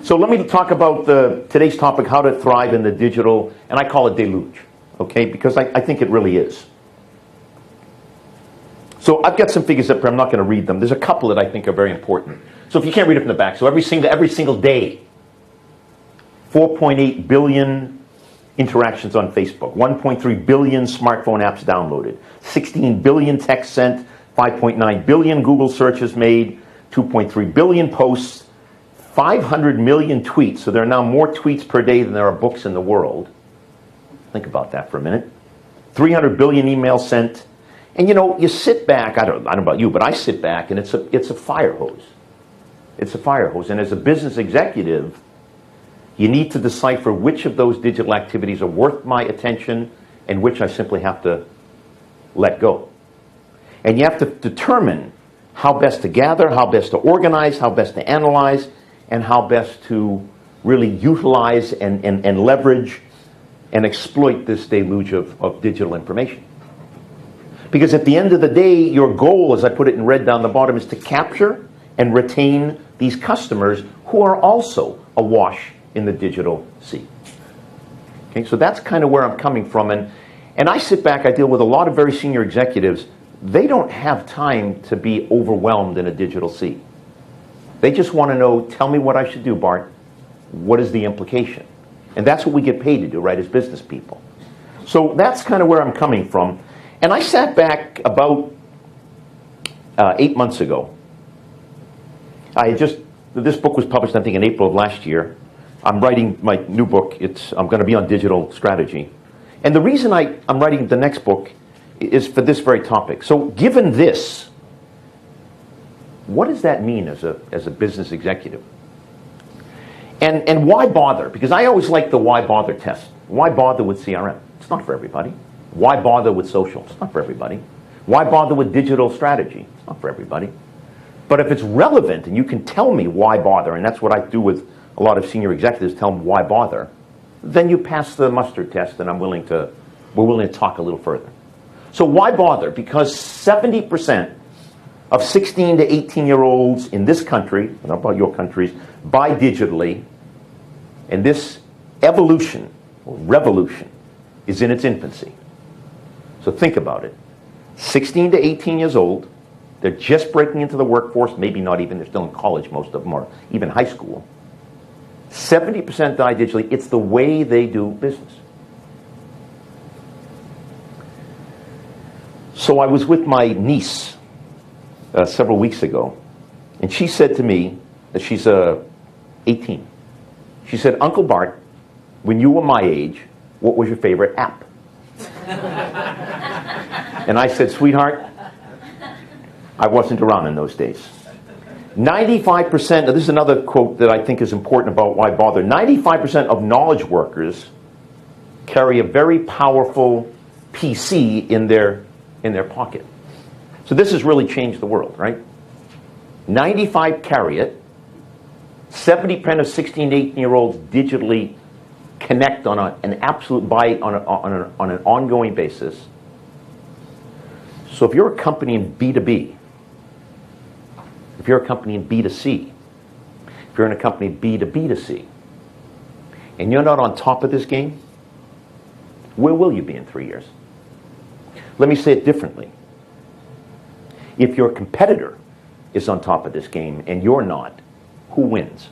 So let me talk about today's topic, how to thrive in the digital, and I call it deluge, okay? Because I think it really is. So I've got some figures up here. I'm not going to read them. There's a couple that I think are very important. So if you can't read it from the back, so every single day, 4.8 billion interactions on Facebook, 1.3 billion smartphone apps downloaded, 16 billion texts sent, 5.9 billion Google searches made, 2.3 billion posts, 500 million tweets. So there are now more tweets per day than there are books in the world. Think about that for a minute. 300 billion emails sent. And you know, you sit back, I don't know about you, but I sit back and it's a fire hose. It's a fire hose. And as a business executive, you need to decipher which of those digital activities are worth my attention and which I simply have to let go. And you have to determine how best to gather, how best to organize, how best to analyze, and how best to really utilize and leverage and exploit this deluge of digital information. Because at the end of the day, your goal, as I put it in red down the bottom, is to capture and retain these customers who are also awash in the digital sea. Okay, so that's kind of where I'm coming from. And I sit back, I deal with a lot of very senior executives. They don't have time to be overwhelmed in a digital sea. They just want to know, tell me what I should do, Bart. What is the implication? And that's what we get paid to do, right, as business people. So that's kind of where I'm coming from. And I sat back about 8 months ago. This book was published, I think, in April of last year. I'm writing my new book. I'm going to be on digital strategy. And the reason I'm writing the next book is for this very topic. So given this, what does that mean as a business executive? And why bother? Because I always like the why bother test. Why bother with CRM? It's not for everybody. Why bother with social? It's not for everybody. Why bother with digital strategy? It's not for everybody. But if it's relevant and you can tell me why bother, and that's what I do with a lot of senior executives, tell them why bother, then you pass the mustard test and we're willing to talk a little further. So why bother? Because 70% of 16 to 18-year-olds in this country, I don't know about your countries, buy digitally, and this evolution or revolution is in its infancy. So think about it. 16 to 18 years old, they're just breaking into the workforce, maybe not even, they're still in college, most of them, or even high school. 70% die digitally. It's the way they do business. So I was with my niece several weeks ago, and she said to me, that she's 18. She said, Uncle Bart, when you were my age, what was your favorite app? And I said, sweetheart, I wasn't around in those days. 95%, this is another quote that I think is important about why bother. 95% of knowledge workers carry a very powerful PC in their pocket. So this has really changed the world, right? 95 carry it. 70% of 16 to 18-year-olds digitally connect on an absolute byte on an ongoing basis. So if you're a company in B2B, if you're a company in B2C, if you're in a company B2B2C, and you're not on top of this game, where will you be in 3 years? Let me say it differently. If your competitor is on top of this game and you're not, who wins?